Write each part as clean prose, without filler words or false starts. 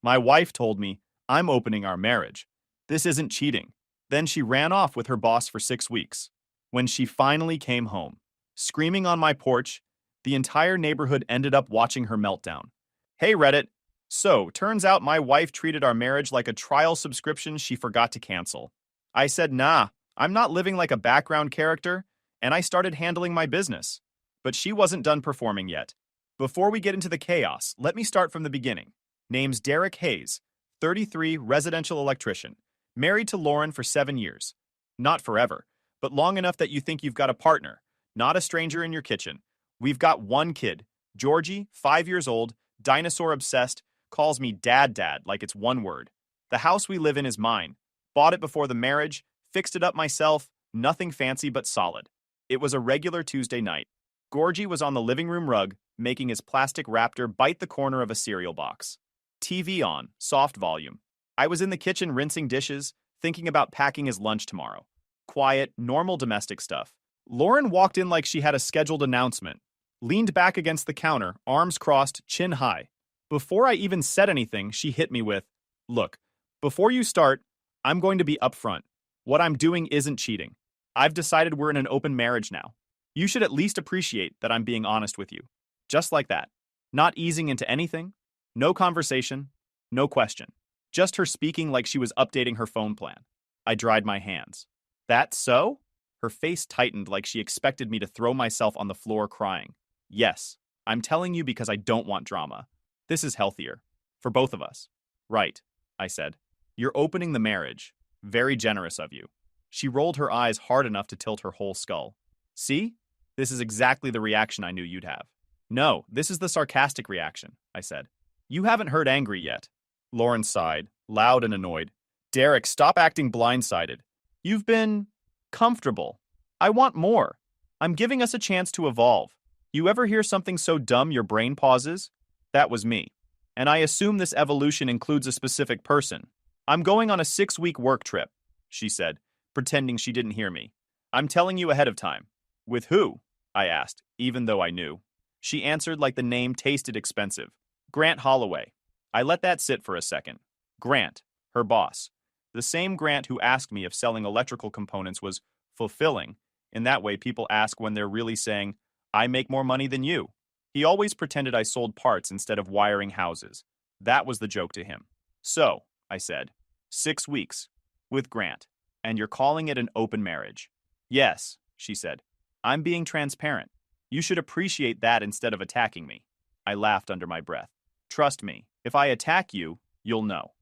My wife told me I'm opening our marriage. This isn't cheating. Then she ran off with her boss for 6 weeks. When she finally came home, screaming on my porch, the entire neighborhood ended up watching her meltdown. Hey Reddit. So, turns out my wife treated our marriage like a trial subscription she forgot to cancel. I said, nah, I'm not living like a background character, and I started handling my business. But she wasn't done performing yet. Before we get into the chaos, let me start from the beginning. Name's Derek Hayes, 33, residential electrician, married to Lauren for 7 years. Not forever, but long enough that you think you've got a partner, not a stranger in your kitchen. We've got one kid, Georgie, 5 years old, dinosaur obsessed, calls me dad like it's one word. The house we live in is mine. Bought it before the marriage, fixed it up myself, nothing fancy but solid. It was a regular Tuesday night. Georgie was on the living room rug, making his plastic raptor bite the corner of a cereal box. TV on, soft volume. I was in the kitchen rinsing dishes, thinking about packing his lunch tomorrow. Quiet, normal domestic stuff. Lauren walked in like she had a scheduled announcement, leaned back against the counter, arms crossed, chin high. Before I even said anything, she hit me with, "Look, before you start, I'm going to be upfront. What I'm doing isn't cheating. I've decided we're in an open marriage now. You should at least appreciate that I'm being honest with you." Just like that. Not easing into anything. No conversation. No question. Just her speaking like she was updating her phone plan. I dried my hands. That so? Her face tightened like she expected me to throw myself on the floor crying. Yes, I'm telling you because I don't want drama. This is healthier. For both of us. Right, I said. You're opening the marriage. Very generous of you. She rolled her eyes hard enough to tilt her whole skull. See? This is exactly the reaction I knew you'd have. No, this is the sarcastic reaction, I said. You haven't heard angry yet. Lauren sighed, loud and annoyed. Derek, stop acting blindsided. You've been comfortable. I want more. I'm giving us a chance to evolve. You ever hear something so dumb your brain pauses? That was me. And I assume this evolution includes a specific person. I'm going on a 6-week work trip, she said, pretending she didn't hear me. I'm telling you ahead of time. With who? I asked, even though I knew. She answered like the name tasted expensive. Grant Holloway. I let that sit for a second. Grant, her boss. The same Grant who asked me if selling electrical components was fulfilling. In that way, people ask when they're really saying, I make more money than you. He always pretended I sold parts instead of wiring houses. That was the joke to him. So, I said, 6 weeks. With Grant. And you're calling it an open marriage. Yes, she said. I'm being transparent. You should appreciate that instead of attacking me. I laughed under my breath. Trust me, if I attack you, you'll know.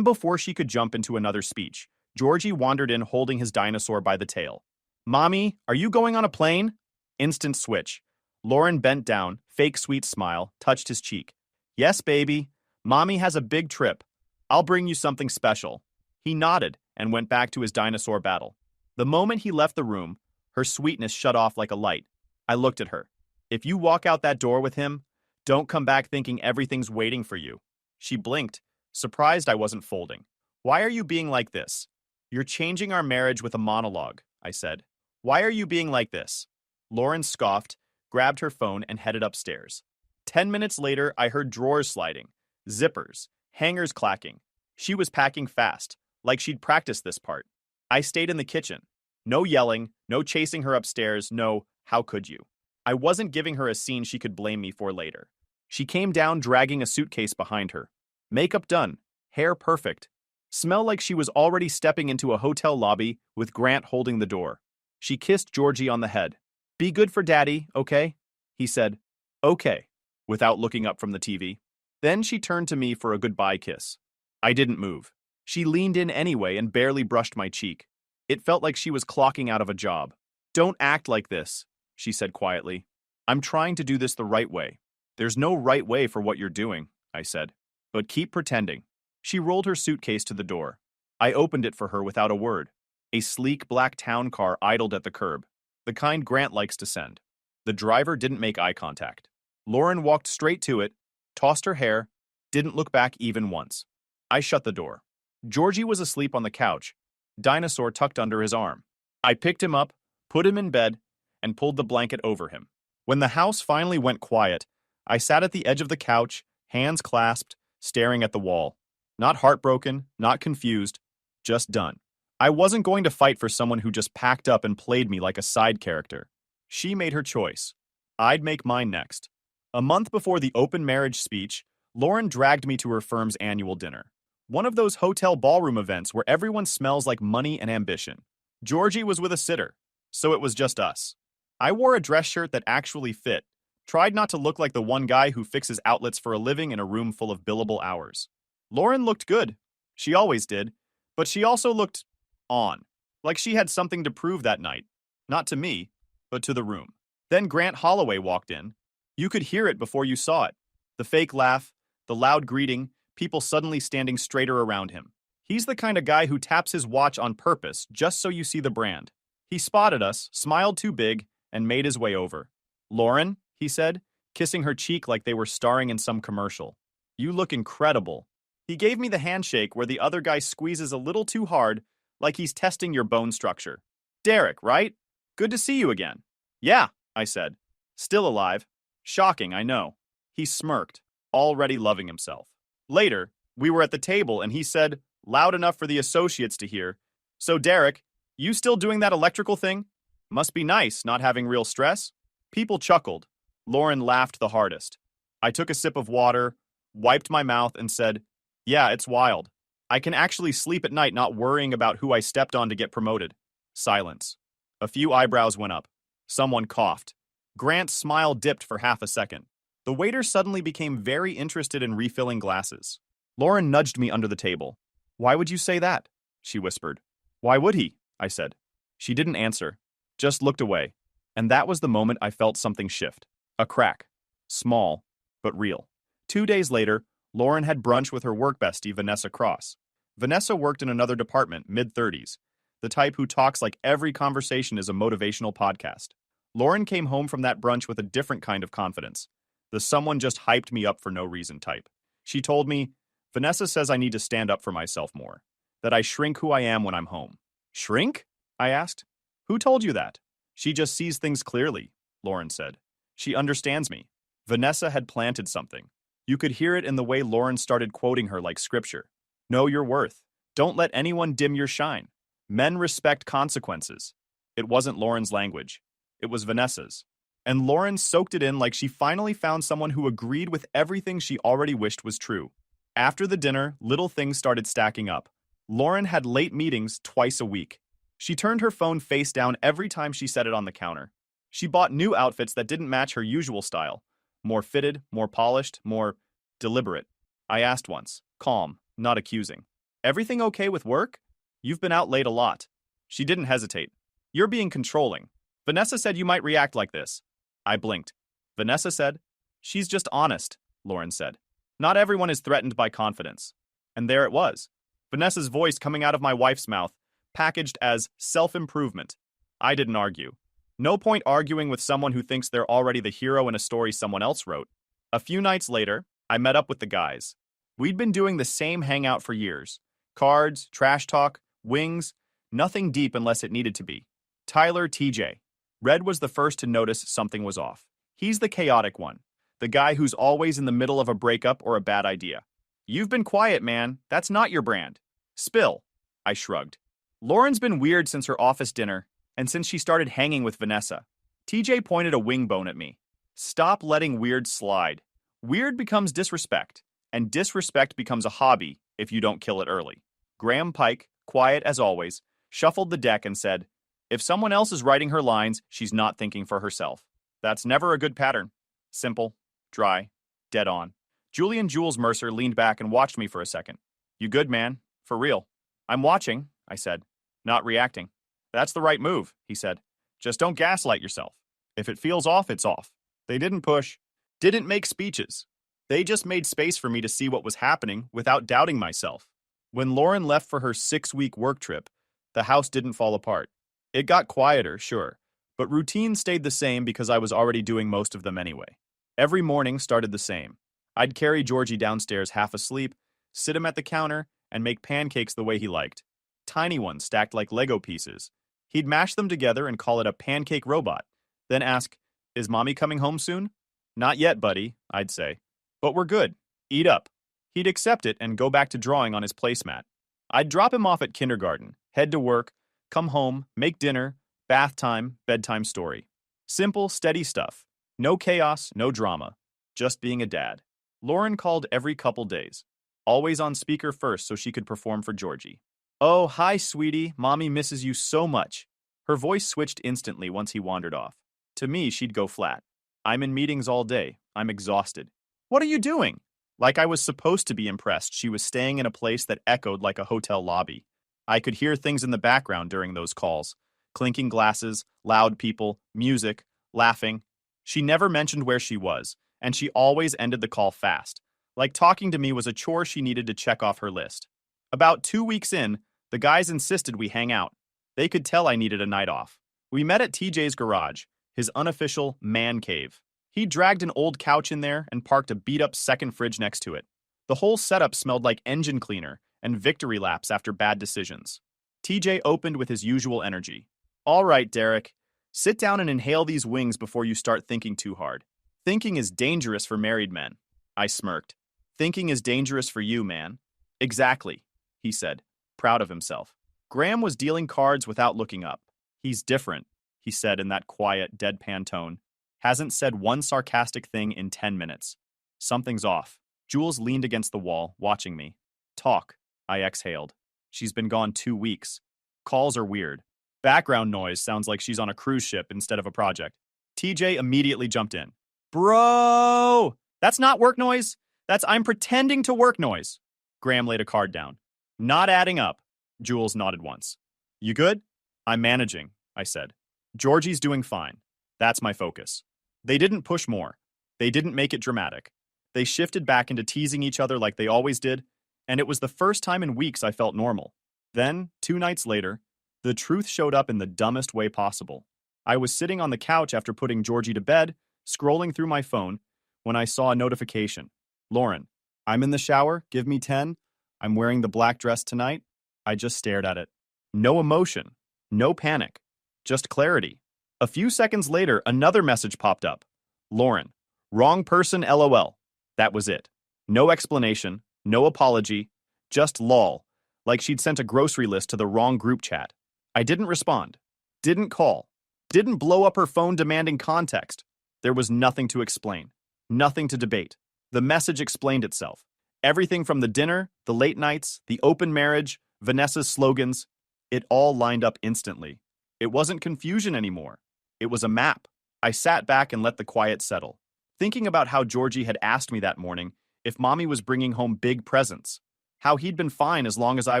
Before she could jump into another speech, Georgie wandered in holding his dinosaur by the tail. Mommy, are you going on a plane? Instant switch. Lauren bent down, fake sweet smile, touched his cheek. Yes, baby. Mommy has a big trip. I'll bring you something special. He nodded and went back to his dinosaur battle. The moment he left the room, her sweetness shut off like a light. I looked at her. If you walk out that door with him, don't come back thinking everything's waiting for you. She blinked, surprised I wasn't folding. Why are you being like this? You're changing our marriage with a monologue, I said. Why are you being like this? Lauren scoffed, grabbed her phone, and headed upstairs. 10 minutes later, I heard drawers sliding, zippers, hangers clacking. She was packing fast, like she'd practiced this part. I stayed in the kitchen. No yelling, no chasing her upstairs, no, how could you? I wasn't giving her a scene she could blame me for later. She came down dragging a suitcase behind her. Makeup done, hair perfect. Smell like she was already stepping into a hotel lobby with Grant holding the door. She kissed Georgie on the head. Be good for Daddy, okay? He said, okay, without looking up from the TV. Then she turned to me for a goodbye kiss. I didn't move. She leaned in anyway and barely brushed my cheek. It felt like she was clocking out of a job. Don't act like this, she said quietly. I'm trying to do this the right way. There's no right way for what you're doing, I said. But keep pretending. She rolled her suitcase to the door. I opened it for her without a word. A sleek black town car idled at the curb, the kind Grant likes to send. The driver didn't make eye contact. Lauren walked straight to it, tossed her hair, didn't look back even once. I shut the door. Georgie was asleep on the couch, dinosaur tucked under his arm. I picked him up, put him in bed, and pulled the blanket over him. When the house finally went quiet, I sat at the edge of the couch, hands clasped, staring at the wall. Not heartbroken, not confused, just done. I wasn't going to fight for someone who just packed up and played me like a side character. She made her choice. I'd make mine next. A month before the open marriage speech, Lauren dragged me to her firm's annual dinner. One of those hotel ballroom events where everyone smells like money and ambition. Georgie was with a sitter, so it was just us. I wore a dress shirt that actually fit, tried not to look like the one guy who fixes outlets for a living in a room full of billable hours. Lauren looked good. She always did, but she also looked on, like she had something to prove that night. Not to me, but to the room. Then Grant Holloway walked in. You could hear it before you saw it. The fake laugh, the loud greeting, people suddenly standing straighter around him. He's the kind of guy who taps his watch on purpose just so you see the brand. He spotted us, smiled too big, and made his way over. "Lauren," he said, kissing her cheek like they were starring in some commercial. "You look incredible." He gave me the handshake where the other guy squeezes a little too hard, like he's testing your bone structure. "Derek, right? Good to see you again." "Yeah," I said. "Still alive." Shocking, I know. He smirked, already loving himself. Later, we were at the table and he said, loud enough for the associates to hear, "So Derek, you still doing that electrical thing? Must be nice not having real stress." People chuckled. Lauren laughed the hardest. I took a sip of water, wiped my mouth, and said, "Yeah, it's wild. I can actually sleep at night not worrying about who I stepped on to get promoted." Silence. A few eyebrows went up. Someone coughed. Grant's smile dipped for half a second. The waiter suddenly became very interested in refilling glasses. Lauren nudged me under the table. "Why would you say that?" she whispered. "Why would he?" I said. She didn't answer, just looked away. And that was the moment I felt something shift. A crack. Small, but real. 2 days later, Lauren had brunch with her work bestie, Vanessa Cross. Vanessa worked in another department, mid-30s, the type who talks like every conversation is a motivational podcast. Lauren came home from that brunch with a different kind of confidence. The someone just hyped me up for no reason type. She told me, "Vanessa says I need to stand up for myself more, that I shrink who I am when I'm home." "Shrink?" I asked. "Who told you that?" "She just sees things clearly," Lauren said. "She understands me." Vanessa had planted something. You could hear it in the way Lauren started quoting her like scripture. "Know your worth. Don't let anyone dim your shine. Men respect consequences." It wasn't Lauren's language. It was Vanessa's. And Lauren soaked it in like she finally found someone who agreed with everything she already wished was true. After the dinner, little things started stacking up. Lauren had late meetings twice a week. She turned her phone face down every time she set it on the counter. She bought new outfits that didn't match her usual style. More fitted, more polished, more deliberate. I asked once, calm, not accusing. "Everything okay with work? You've been out late a lot." She didn't hesitate. "You're being controlling. Vanessa said you might react like this." I blinked. Vanessa said, "She's just honest," Lauren said. "Not everyone is threatened by confidence." And there it was. Vanessa's voice coming out of my wife's mouth, packaged as self-improvement. I didn't argue. No point arguing with someone who thinks they're already the hero in a story someone else wrote. A few nights later, I met up with the guys. We'd been doing the same hangout for years. Cards, trash talk, wings, nothing deep unless it needed to be. Tyler, TJ. Red was the first to notice something was off. He's the chaotic one, the guy who's always in the middle of a breakup or a bad idea. "You've been quiet, man. That's not your brand." "Spill." I shrugged. Lauren's been weird since her office dinner, and since she started hanging with Vanessa. TJ pointed a wing bone at me. "Stop letting weird slide. Weird becomes disrespect, and disrespect becomes a hobby if you don't kill it early." Graham Pike, quiet as always, shuffled the deck and said, "If someone else is writing her lines, she's not thinking for herself. That's never a good pattern. Simple, dry, dead on." Julian Jules Mercer leaned back and watched me for a second. "You good, man? For real?" "I'm watching," I said, not reacting. "That's the right move," he said. "Just don't gaslight yourself. If it feels off, it's off." They didn't push, didn't make speeches. They just made space for me to see what was happening without doubting myself. When Lauren left for her 6-week work trip, the house didn't fall apart. It got quieter, sure, but routine stayed the same because I was already doing most of them anyway. Every morning started the same. I'd carry Georgie downstairs half asleep, sit him at the counter, and make pancakes the way he liked. Tiny ones stacked like Lego pieces. He'd mash them together and call it a pancake robot, then ask, "Is mommy coming home soon?" "Not yet, buddy," I'd say. "But we're good. Eat up." He'd accept it and go back to drawing on his placemat. I'd drop him off at kindergarten, head to work, come home, make dinner, bath time, bedtime story. Simple, steady stuff. No chaos, no drama. Just being a dad. Lauren called every couple days, always on speaker first so she could perform for Georgie. "Oh, hi, sweetie. Mommy misses you so much." Her voice switched instantly once he wandered off. To me, she'd go flat. "I'm in meetings all day. I'm exhausted." "What are you doing?" Like I was supposed to be impressed, she was staying in a place that echoed like a hotel lobby. I could hear things in the background during those calls. Clinking glasses, loud people, music, laughing. She never mentioned where she was, and she always ended the call fast. Like talking to me was a chore she needed to check off her list. About 2 weeks in, the guys insisted we hang out. They could tell I needed a night off. We met at TJ's garage, his unofficial man cave. He dragged an old couch in there and parked a beat-up second fridge next to it. The whole setup smelled like engine cleaner and victory laps after bad decisions. TJ opened with his usual energy. "All right, Derek. Sit down and inhale these wings before you start thinking too hard. Thinking is dangerous for married men." I smirked. "Thinking is dangerous for you, man." "Exactly," he said, proud of himself. Graham was dealing cards without looking up. "He's different," he said in that quiet, deadpan tone. Hasn't said one sarcastic thing in 10 minutes. Something's off. Jules leaned against the wall, watching me. "Talk," I exhaled. "She's been gone 2 weeks. Calls are weird. Background noise sounds like she's on a cruise ship instead of a project." TJ immediately jumped in. "Bro! That's not work noise. That's I'm pretending to work noise." Graham laid a card down. "Not adding up." Jules nodded once. "You good?" "I'm managing," I said. "Georgie's doing fine. That's my focus." They didn't push more. They didn't make it dramatic. They shifted back into teasing each other like they always did, and it was the first time in weeks I felt normal. Then, 2 nights later, the truth showed up in the dumbest way possible. I was sitting on the couch after putting Georgie to bed, scrolling through my phone, when I saw a notification. "Lauren, I'm in the shower, give me 10. I'm wearing the black dress tonight." I just stared at it. No emotion, no panic, just clarity. A few seconds later, another message popped up. "Lauren, wrong person, LOL." That was it. No explanation, no apology, just lol, like she'd sent a grocery list to the wrong group chat. I didn't respond, didn't call, didn't blow up her phone demanding context. There was nothing to explain, nothing to debate. The message explained itself. Everything from the dinner, the late nights, the open marriage, Vanessa's slogans, it all lined up instantly. It wasn't confusion anymore. It was a map. I sat back and let the quiet settle, thinking about how Georgie had asked me that morning if Mommy was bringing home big presents, how he'd been fine as long as I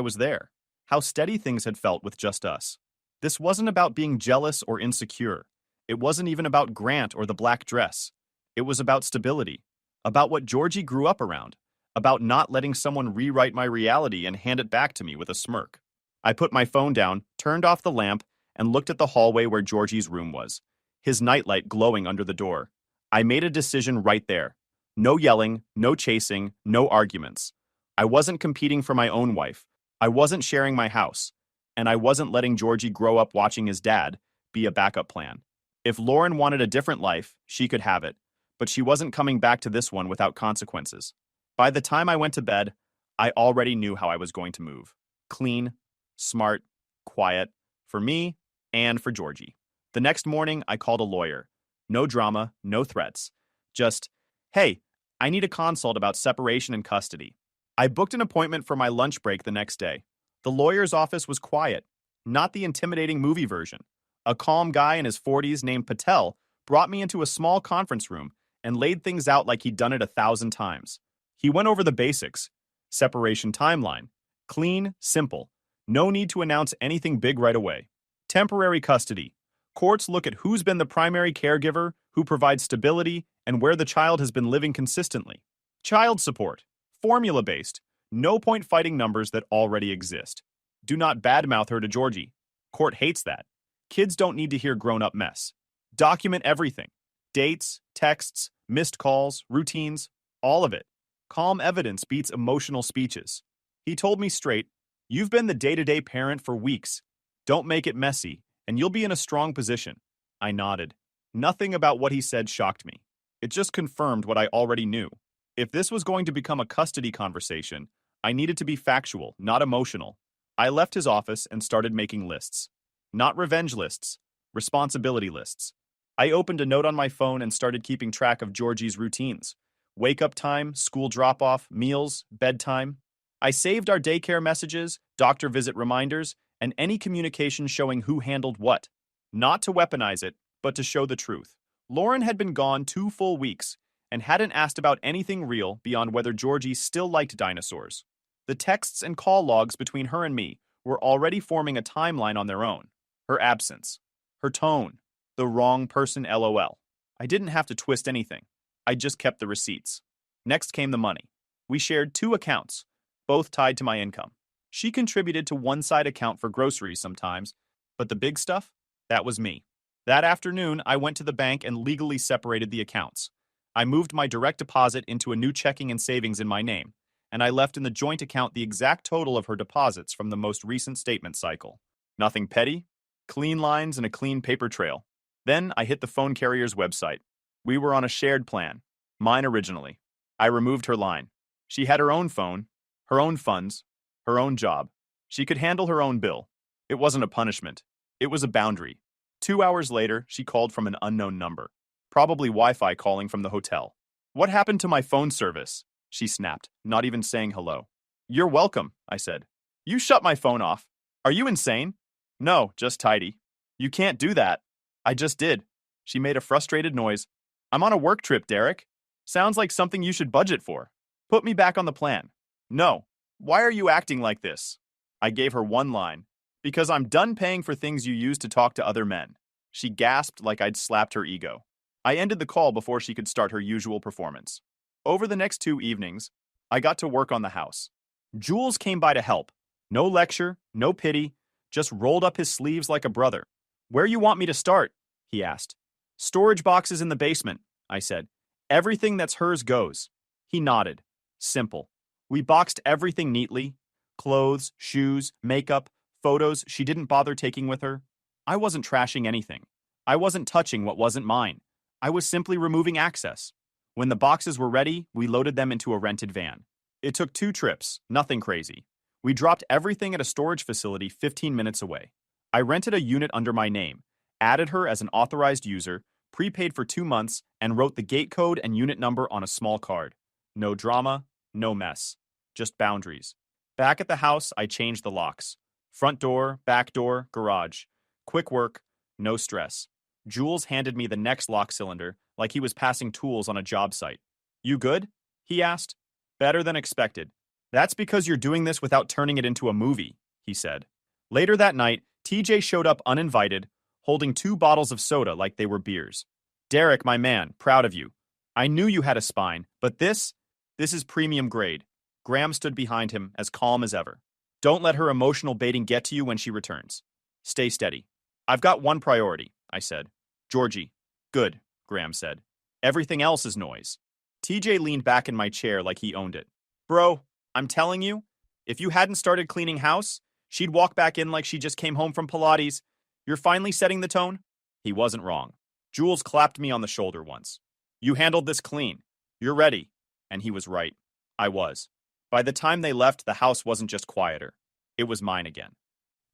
was there, how steady things had felt with just us. This wasn't about being jealous or insecure. It wasn't even about Grant or the black dress. It was about stability, about what Georgie grew up around, about not letting someone rewrite my reality and hand it back to me with a smirk. I put my phone down, turned off the lamp, and looked at the hallway where Georgie's room was, his nightlight glowing under the door. I made a decision right there. No yelling, no chasing, no arguments. I wasn't competing for my own wife. I wasn't sharing my house. And I wasn't letting Georgie grow up watching his dad be a backup plan. If Lauren wanted a different life, she could have it. But she wasn't coming back to this one without consequences. By the time I went to bed, I already knew how I was going to move. Clean, smart, quiet, for me and for Georgie. The next morning, I called a lawyer. No drama, no threats. Just, "Hey, I need a consult about separation and custody." I booked an appointment for my lunch break the next day. The lawyer's office was quiet, not the intimidating movie version. A calm guy in his 40s named Patel brought me into a small conference room and laid things out like he'd done it 1,000 times. He went over the basics. Separation timeline. Clean, simple. No need to announce anything big right away. Temporary custody. Courts look at who's been the primary caregiver, who provides stability, and where the child has been living consistently. Child support. Formula-based. No point fighting numbers that already exist. Do not badmouth her to Georgie. Court hates that. Kids don't need to hear grown-up mess. Document everything. Dates, texts, missed calls, routines, all of it. Calm evidence beats emotional speeches. He told me straight, "You've been the day-to-day parent for weeks. Don't make it messy, and you'll be in a strong position." I nodded. Nothing about what he said shocked me. It just confirmed what I already knew. If this was going to become a custody conversation, I needed to be factual, not emotional. I left his office and started making lists. Not revenge lists, responsibility lists. I opened a note on my phone and started keeping track of Georgie's routines. Wake up time, school drop off, meals, bedtime. I saved our daycare messages, doctor visit reminders, and any communication showing who handled what. Not to weaponize it, but to show the truth. Lauren had been gone 2 full weeks and hadn't asked about anything real beyond whether Georgie still liked dinosaurs. The texts and call logs between her and me were already forming a timeline on their own. Her absence, her tone, the wrong person LOL. I didn't have to twist anything. I just kept the receipts. Next came the money. We shared 2 accounts, both tied to my income. She contributed to one side account for groceries sometimes, but the big stuff? That was me. That afternoon, I went to the bank and legally separated the accounts. I moved my direct deposit into a new checking and savings in my name, and I left in the joint account the exact total of her deposits from the most recent statement cycle. Nothing petty, clean lines and a clean paper trail. Then I hit the phone carrier's website. We were on a shared plan, mine originally. I removed her line. She had her own phone, her own funds, her own job. She could handle her own bill. It wasn't a punishment. It was a boundary. 2 hours later, she called from an unknown number. Probably Wi-Fi calling from the hotel. What happened to my phone service? She snapped, not even saying hello. You're welcome, I said. You shut my phone off. Are you insane? No, just tidy. You can't do that. I just did. She made a frustrated noise. I'm on a work trip, Derek. Sounds like something you should budget for. Put me back on the plan. No. Why are you acting like this? I gave her one line. Because I'm done paying for things you use to talk to other men. She gasped like I'd slapped her ego. I ended the call before she could start her usual performance. Over the next 2 evenings, I got to work on the house. Jules came by to help. No lecture, no pity, just rolled up his sleeves like a brother. Where you want me to start? He asked. Storage boxes in the basement, I said. Everything that's hers goes. He nodded. Simple. We boxed everything neatly. Clothes, shoes, makeup, photos she didn't bother taking with her. I wasn't trashing anything. I wasn't touching what wasn't mine. I was simply removing access. When the boxes were ready, we loaded them into a rented van. It took 2 trips, nothing crazy. We dropped everything at a storage facility 15 minutes away. I rented a unit under my name, added her as an authorized user, prepaid for 2 months, and wrote the gate code and unit number on a small card. No drama, no mess. Just boundaries. Back at the house, I changed the locks. Front door, back door, garage. Quick work, no stress. Jules handed me the next lock cylinder, like he was passing tools on a job site. You good? He asked. Better than expected. That's because you're doing this without turning it into a movie, he said. Later that night, TJ showed up uninvited, holding 2 bottles of soda like they were beers. Derek, my man, proud of you. I knew you had a spine, but this is premium grade. Graham stood behind him, as calm as ever. Don't let her emotional baiting get to you when she returns. Stay steady. I've got one priority, I said. Georgie. Good, Graham said. Everything else is noise. TJ leaned back in my chair like he owned it. Bro, I'm telling you, if you hadn't started cleaning house, she'd walk back in like she just came home from Pilates. You're finally setting the tone? He wasn't wrong. Jules clapped me on the shoulder once. You handled this clean. You're ready. And he was right. I was. By the time they left, the house wasn't just quieter. It was mine again.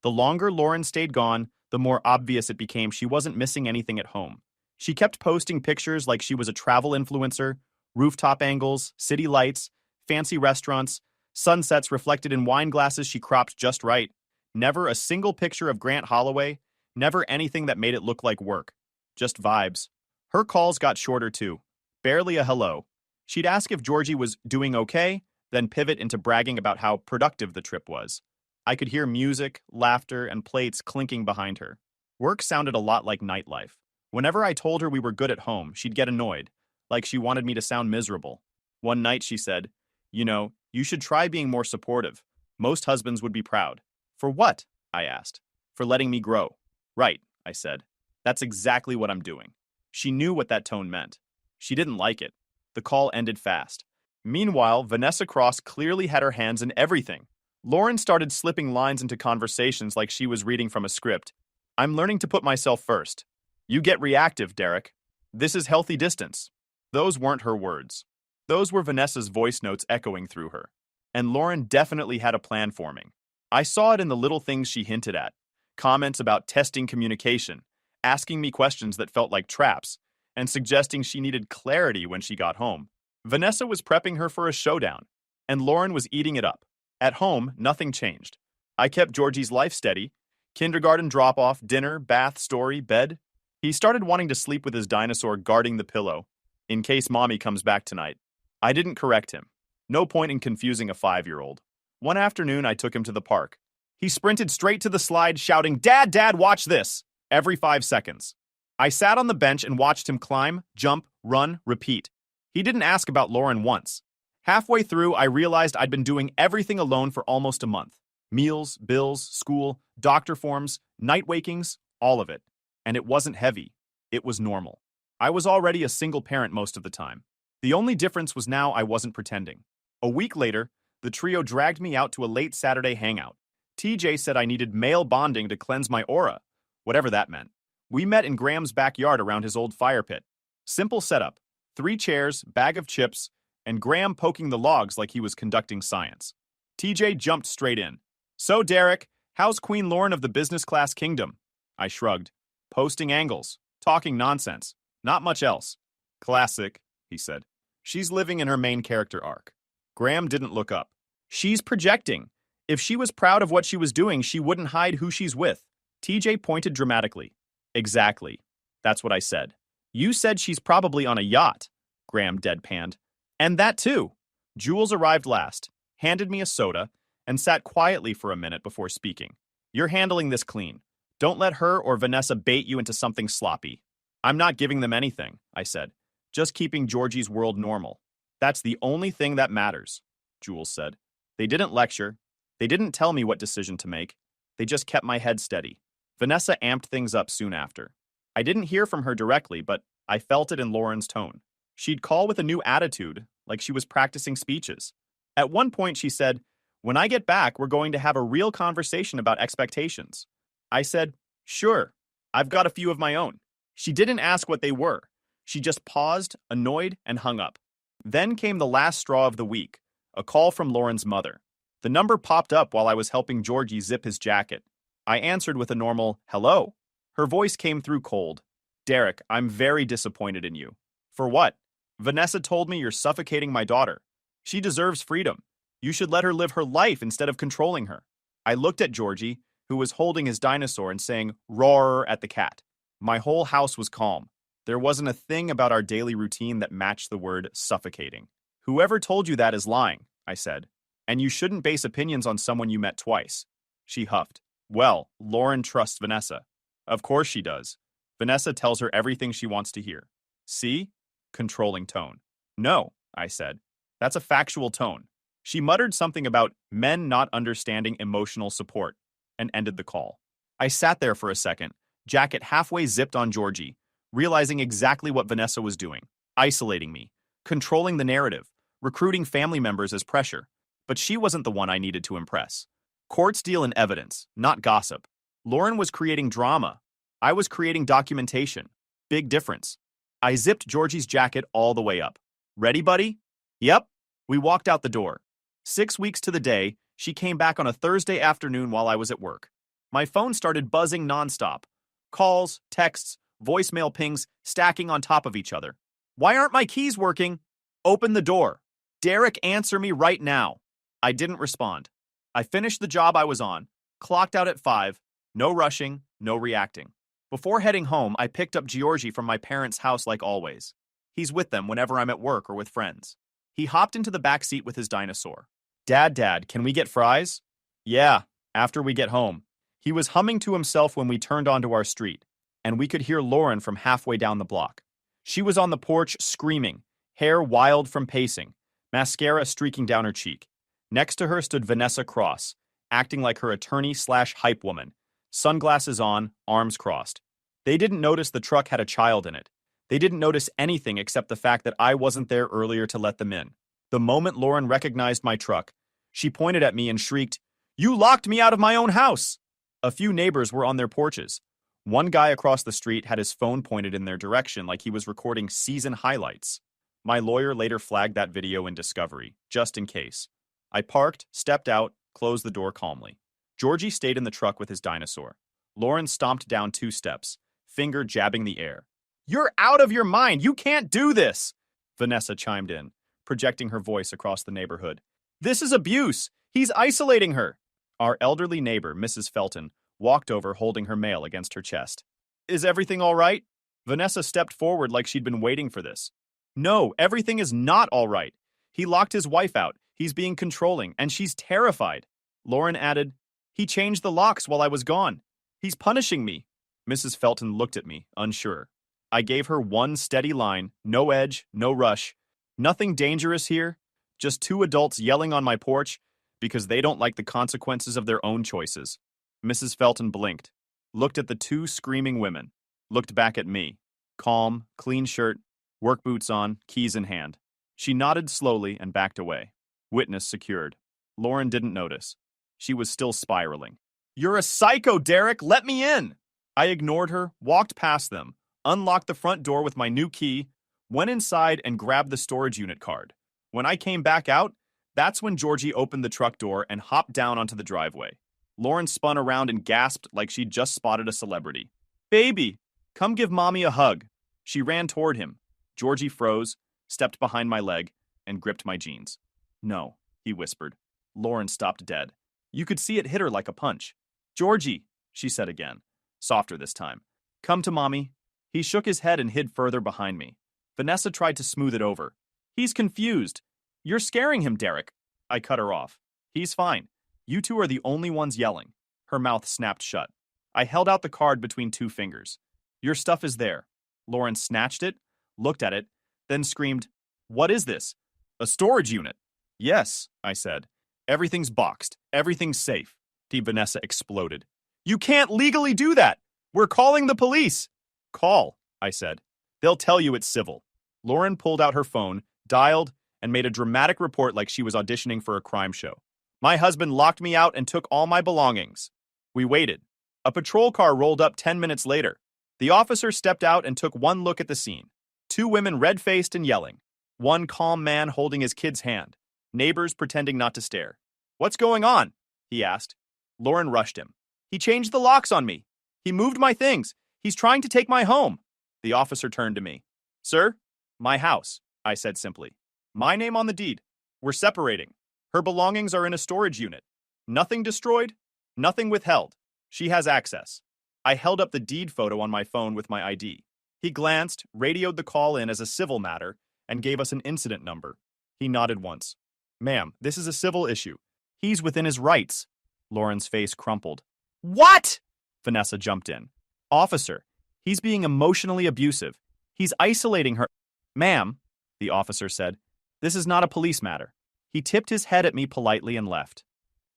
The longer Lauren stayed gone, the more obvious it became she wasn't missing anything at home. She kept posting pictures like she was a travel influencer, rooftop angles, city lights, fancy restaurants, sunsets reflected in wine glasses she cropped just right. Never a single picture of Grant Holloway, never anything that made it look like work. Just vibes. Her calls got shorter too. Barely a hello. She'd ask if Georgie was doing okay, then pivot into bragging about how productive the trip was. I could hear music, laughter, and plates clinking behind her. Work sounded a lot like nightlife. Whenever I told her we were good at home, she'd get annoyed, like she wanted me to sound miserable. One night she said, you should try being more supportive. Most husbands would be proud. For what? I asked. For letting me grow. Right, I said. That's exactly what I'm doing. She knew what that tone meant. She didn't like it. The call ended fast. Meanwhile, Vanessa Cross clearly had her hands in everything. Lauren started slipping lines into conversations like she was reading from a script. I'm learning to put myself first. You get reactive, Derek. This is healthy distance. Those weren't her words. Those were Vanessa's voice notes echoing through her. And Lauren definitely had a plan forming. I saw it in the little things she hinted at. Comments about testing communication, asking me questions that felt like traps, and suggesting she needed clarity when she got home. Vanessa was prepping her for a showdown, and Lauren was eating it up. At home, nothing changed. I kept Georgie's life steady. Kindergarten drop-off, dinner, bath, story, bed. He started wanting to sleep with his dinosaur guarding the pillow, in case mommy comes back tonight. I didn't correct him. No point in confusing a 5-year-old. One afternoon, I took him to the park. He sprinted straight to the slide, shouting, "Dad, Dad, watch this!" every 5 seconds. I sat on the bench and watched him climb, jump, run, repeat. He didn't ask about Lauren once. Halfway through, I realized I'd been doing everything alone for almost a month. Meals, bills, school, doctor forms, night wakings, all of it. And it wasn't heavy. It was normal. I was already a single parent most of the time. The only difference was now I wasn't pretending. A week later, the trio dragged me out to a late Saturday hangout. TJ said I needed male bonding to cleanse my aura, whatever that meant. We met in Graham's backyard around his old fire pit. Simple setup. 3 chairs, bag of chips, and Graham poking the logs like he was conducting science. TJ jumped straight in. "So, Derek, how's Queen Lauren of the business class kingdom?" I shrugged. "Posting angles. Talking nonsense. Not much else." "Classic," he said. "She's living in her main character arc." Graham didn't look up. "She's projecting. If she was proud of what she was doing, she wouldn't hide who she's with." TJ pointed dramatically. "Exactly. That's what I said." "You said she's probably on a yacht," Graham deadpanned. "And that too." Jules arrived last, handed me a soda, and sat quietly for a minute before speaking. "You're handling this clean. Don't let her or Vanessa bait you into something sloppy." "I'm not giving them anything," I said. "Just keeping Georgie's world normal." "That's the only thing that matters," Jules said. "They didn't lecture. They didn't tell me what decision to make. They just kept my head steady." Vanessa amped things up soon after. I didn't hear from her directly, but I felt it in Lauren's tone. She'd call with a new attitude, like she was practicing speeches. At one point, she said, "When I get back, we're going to have a real conversation about expectations." I said, "Sure. I've got a few of my own." She didn't ask what they were. She just paused, annoyed, and hung up. Then came the last straw of the week, a call from Lauren's mother. The number popped up while I was helping Georgie zip his jacket. I answered with a normal, "Hello." Her voice came through cold. "Derek, I'm very disappointed in you." "For what?" "Vanessa told me you're suffocating my daughter. She deserves freedom. You should let her live her life instead of controlling her." I looked at Georgie, who was holding his dinosaur and saying, "Roar" at the cat. My whole house was calm. There wasn't a thing about our daily routine that matched the word suffocating. "Whoever told you that is lying," I said. "And you shouldn't base opinions on someone you met twice." She huffed. "Well, Lauren trusts Vanessa." "Of course she does. Vanessa tells her everything she wants to hear." "See?" Controlling tone. "No," I said. "That's a factual tone." She muttered something about men not understanding emotional support and ended the call. I sat there for a second, jacket halfway zipped on Georgie, realizing exactly what Vanessa was doing, isolating me, controlling the narrative, recruiting family members as pressure. But she wasn't the one I needed to impress. Courts deal in evidence, not gossip. Lauren was creating drama. I was creating documentation. Big difference. I zipped Georgie's jacket all the way up. "Ready, buddy?" "Yep." We walked out the door. 6 weeks to the day, she came back on a Thursday afternoon while I was at work. My phone started buzzing nonstop. Calls, texts, voicemail pings stacking on top of each other. "Why aren't my keys working?" "Open the door." "Derek, answer me right now." I didn't respond. I finished the job I was on, clocked out at 5, no rushing, no reacting. Before heading home, I picked up Georgie from my parents' house like always. He's with them whenever I'm at work or with friends. He hopped into the back seat with his dinosaur. Dad, can we get fries?" "Yeah, after we get home." He was humming to himself when we turned onto our street, and we could hear Lauren from halfway down the block. She was on the porch screaming, hair wild from pacing, mascara streaking down her cheek. Next to her stood Vanessa Cross, acting like her attorney/hype woman, sunglasses on, arms crossed. They didn't notice the truck had a child in it. They didn't notice anything except the fact that I wasn't there earlier to let them in. The moment Lauren recognized my truck, she pointed at me and shrieked, "You locked me out of my own house!" A few neighbors were on their porches. One guy across the street had his phone pointed in their direction like he was recording season highlights. My lawyer later flagged that video in discovery, just in case. I parked, stepped out, closed the door calmly. Georgie stayed in the truck with his dinosaur. Lauren stomped down 2 steps, finger jabbing the air. "You're out of your mind! You can't do this!" Vanessa chimed in, projecting her voice across the neighborhood. "This is abuse! He's isolating her!" Our elderly neighbor, Mrs. Felton, walked over holding her mail against her chest. "Is everything all right?" Vanessa stepped forward like she'd been waiting for this. "No, everything is not all right. He locked his wife out, he's being controlling, and she's terrified." Lauren added, "He changed the locks while I was gone. He's punishing me." Mrs. Felton looked at me, unsure. I gave her one steady line, no edge, no rush. "Nothing dangerous here, just 2 adults yelling on my porch because they don't like the consequences of their own choices." Mrs. Felton blinked, looked at the 2 screaming women, looked back at me. Calm, clean shirt, work boots on, keys in hand. She nodded slowly and backed away. Witness secured. Lauren didn't notice. She was still spiraling. "You're a psycho, Derek! Let me in!" I ignored her, walked past them, unlocked the front door with my new key, went inside and grabbed the storage unit card. When I came back out, that's when Georgie opened the truck door and hopped down onto the driveway. Lauren spun around and gasped like she'd just spotted a celebrity. "Baby, come give Mommy a hug." She ran toward him. Georgie froze, stepped behind my leg, and gripped my jeans. "No," he whispered. Lauren stopped dead. You could see it hit her like a punch. "Georgie," she said again, softer this time. "Come to Mommy." He shook his head and hid further behind me. Vanessa tried to smooth it over. "He's confused. You're scaring him, Derek." I cut her off. "He's fine. You 2 are the only ones yelling." Her mouth snapped shut. I held out the card between 2 fingers. "Your stuff is there." Lauren snatched it, looked at it, then screamed, "What is this? A storage unit?" "Yes," I said. "Everything's boxed. Everything's safe." Vanessa exploded. "You can't legally do that! We're calling the police!" "Call," I said. "They'll tell you it's civil." Lauren pulled out her phone, dialed, and made a dramatic report like she was auditioning for a crime show. "My husband locked me out and took all my belongings." We waited. A patrol car rolled up 10 minutes later. The officer stepped out and took one look at the scene. 2 women red-faced and yelling. One calm man holding his kid's hand. Neighbors pretending not to stare. "What's going on?" he asked. Lauren rushed him. "He changed the locks on me. He moved my things. He's trying to take my home." The officer turned to me. "Sir, my house," I said simply. "My name on the deed. We're separating. Her belongings are in a storage unit. Nothing destroyed, nothing withheld. She has access." I held up the deed photo on my phone with my ID. He glanced, radioed the call in as a civil matter, and gave us an incident number. He nodded once. "Ma'am, this is a civil issue. He's within his rights." Lauren's face crumpled. "What?" Vanessa jumped in. "Officer, he's being emotionally abusive. He's isolating her." "Ma'am," the officer said, "this is not a police matter." He tipped his head at me politely and left.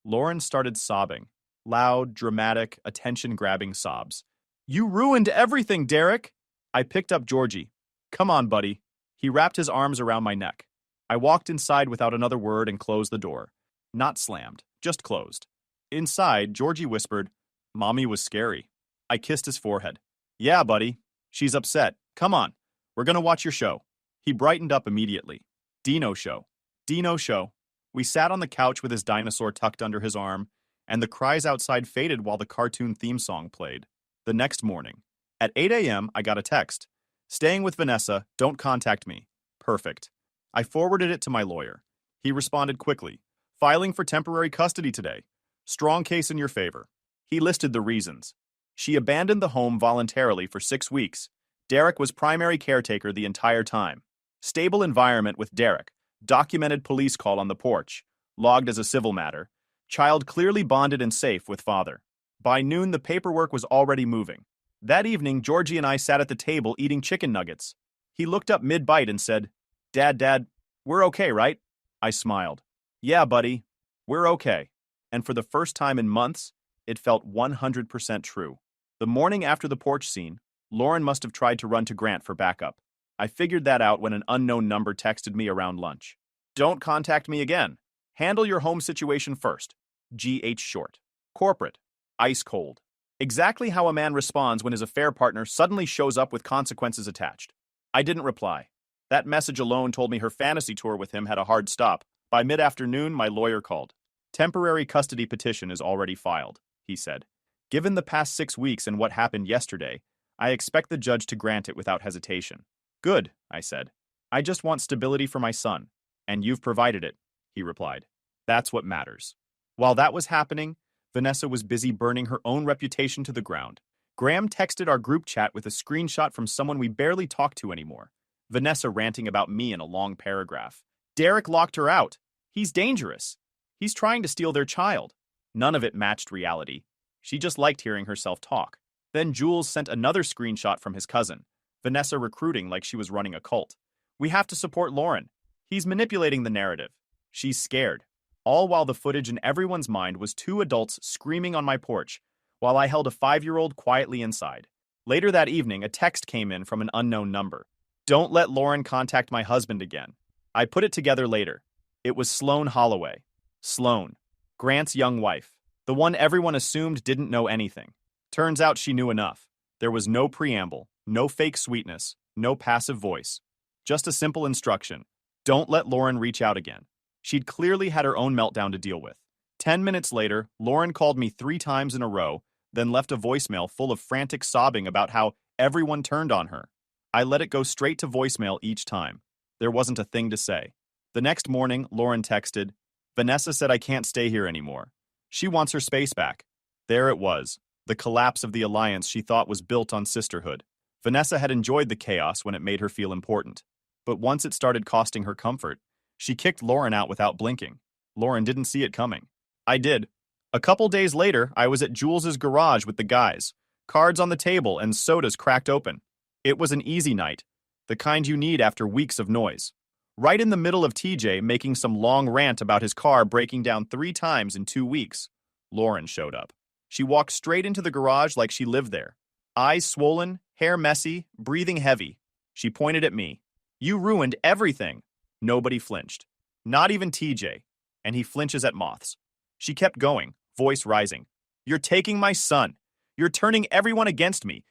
Lauren started sobbing. Loud, dramatic, attention-grabbing sobs. "You ruined everything, Derek!" I picked up Georgie. "Come on, buddy." He wrapped his arms around my neck. I walked inside without another word and closed the door. Not slammed, just closed. Inside, Georgie whispered, "Mommy was scary." I kissed his forehead. "Yeah, buddy. She's upset. Come on. We're gonna watch your show." He brightened up immediately. "Dino show. Dino show." We sat on the couch with his dinosaur tucked under his arm, and the cries outside faded while the cartoon theme song played. The next morning, at 8 a.m., I got a text. "Staying with Vanessa, don't contact me." Perfect. I forwarded it to my lawyer. He responded quickly. "Filing for temporary custody today. Strong case in your favor." He listed the reasons. She abandoned the home voluntarily for 6 weeks. Derek was primary caretaker the entire time. Stable environment with Derek. Documented police call on the porch. Logged as a civil matter. Child clearly bonded and safe with father. By noon, the paperwork was already moving. That evening, Georgie and I sat at the table eating chicken nuggets. He looked up mid-bite and said, Dad, we're okay, right?" I smiled. "Yeah, buddy, we're okay." And for the first time in months, it felt 100% true. The morning after the porch scene, Lauren must have tried to run to Grant for backup. I figured that out when an unknown number texted me around lunch. "Don't contact me again. Handle your home situation first. G.H. Short. Corporate. Ice cold." Exactly how a man responds when his affair partner suddenly shows up with consequences attached. I didn't reply. That message alone told me her fantasy tour with him had a hard stop. By mid-afternoon, my lawyer called. Temporary custody petition is already filed, he said. Given the past 6 weeks and what happened yesterday, I expect the judge to grant it without hesitation. Good, I said. I just want stability for my son. And you've provided it, he replied. That's what matters. While that was happening, Vanessa was busy burning her own reputation to the ground. Graham texted our group chat with a screenshot from someone we barely talk to anymore. Vanessa ranting about me in a long paragraph. Derek locked her out. He's dangerous. He's trying to steal their child. None of it matched reality. She just liked hearing herself talk. Then Jules sent another screenshot from his cousin. Vanessa recruiting like she was running a cult. We have to support Lauren. He's manipulating the narrative. She's scared. All while the footage in everyone's mind was 2 adults screaming on my porch, while I held a 5-year-old quietly inside. Later that evening, a text came in from an unknown number. Don't let Lauren contact my husband again. I put it together later. It was Sloane Holloway. Sloane, Grant's young wife. The one everyone assumed didn't know anything. Turns out she knew enough. There was no preamble, no fake sweetness, no passive voice. Just a simple instruction. Don't let Lauren reach out again. She'd clearly had her own meltdown to deal with. 10 minutes later, Lauren called me 3 times in a row, then left a voicemail full of frantic sobbing about how everyone turned on her. I let it go straight to voicemail each time. There wasn't a thing to say. The next morning, Lauren texted, Vanessa said I can't stay here anymore. She wants her space back. There it was, the collapse of the alliance she thought was built on sisterhood. Vanessa had enjoyed the chaos when it made her feel important. But once it started costing her comfort, she kicked Lauren out without blinking. Lauren didn't see it coming. I did. A couple days later, I was at Jules's garage with the guys, cards on the table and sodas cracked open. It was an easy night, the kind you need after weeks of noise. Right in the middle of TJ making some long rant about his car breaking down 3 times in 2 weeks, Lauren showed up. She walked straight into the garage like she lived there. Eyes swollen, hair messy, breathing heavy. She pointed at me. You ruined everything. Nobody flinched. Not even TJ. And he flinches at moths. She kept going, voice rising. You're taking my son. You're turning everyone against me.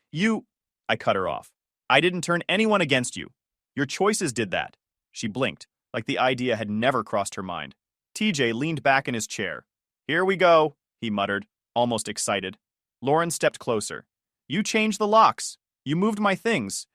I cut her off. I didn't turn anyone against you. Your choices did that. She blinked, like the idea had never crossed her mind. TJ leaned back in his chair. Here we go, he muttered, almost excited. Lauren stepped closer. You changed the locks. You moved my things.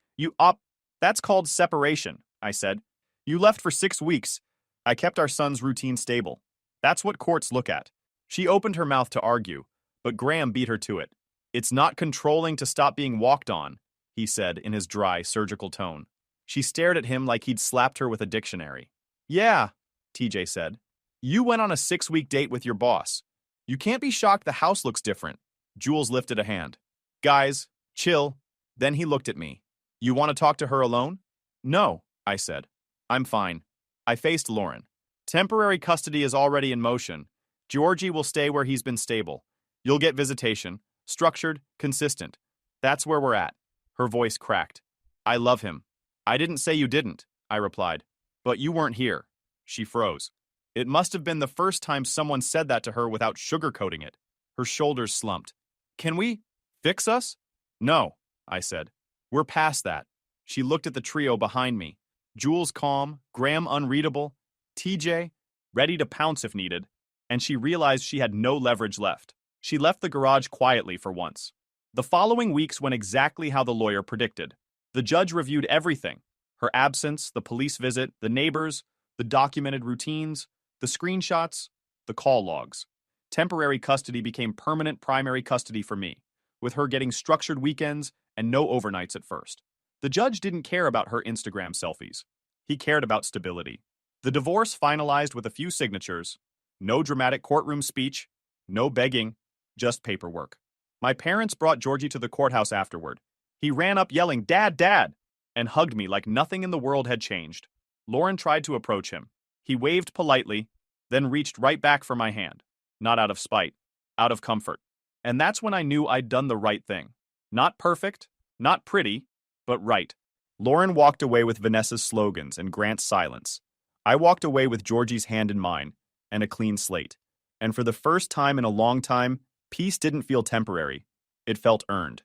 That's called separation, I said. You left for 6 weeks. I kept our son's routine stable. That's what courts look at. She opened her mouth to argue, but Graham beat her to it. It's not controlling to stop being walked on, he said in his dry, surgical tone. She stared at him like he'd slapped her with a dictionary. Yeah, TJ said. You went on a 6-week date with your boss. You can't be shocked the house looks different. Jules lifted a hand. Guys, chill. Then he looked at me. You want to talk to her alone? No, I said. I'm fine. I faced Lauren. Temporary custody is already in motion. Georgie will stay where he's been stable. You'll get visitation. Structured, consistent. That's where we're at. Her voice cracked. I love him. I didn't say you didn't, I replied. But you weren't here. She froze. It must have been the first time someone said that to her without sugarcoating it. Her shoulders slumped. Can we fix us? No, I said. We're past that. She looked at the trio behind me. Jules calm, Graham unreadable, TJ ready to pounce if needed, and she realized she had no leverage left. She left the garage quietly for once. The following weeks went exactly how the lawyer predicted. The judge reviewed everything. Her absence, the police visit, the neighbors, the documented routines, the screenshots, the call logs. Temporary custody became permanent primary custody for me, with her getting structured weekends and no overnights at first. The judge didn't care about her Instagram selfies. He cared about stability. The divorce finalized with a few signatures. No dramatic courtroom speech. No begging. Just paperwork. My parents brought Georgie to the courthouse afterward. He ran up yelling, "Dad, Dad!" and hugged me like nothing in the world had changed. Lauren tried to approach him. He waved politely, then reached right back for my hand. Not out of spite, out of comfort. And that's when I knew I'd done the right thing. Not perfect, not pretty, but right. Lauren walked away with Vanessa's slogans and Grant's silence. I walked away with Georgie's hand in mine and a clean slate. And for the first time in a long time, peace didn't feel temporary. It felt earned.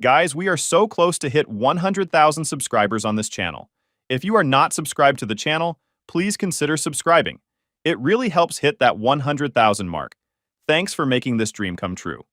Guys, we are so close to hit 100,000 subscribers on this channel. If you are not subscribed to the channel, please consider subscribing. It really helps hit that 100,000 mark. Thanks for making this dream come true.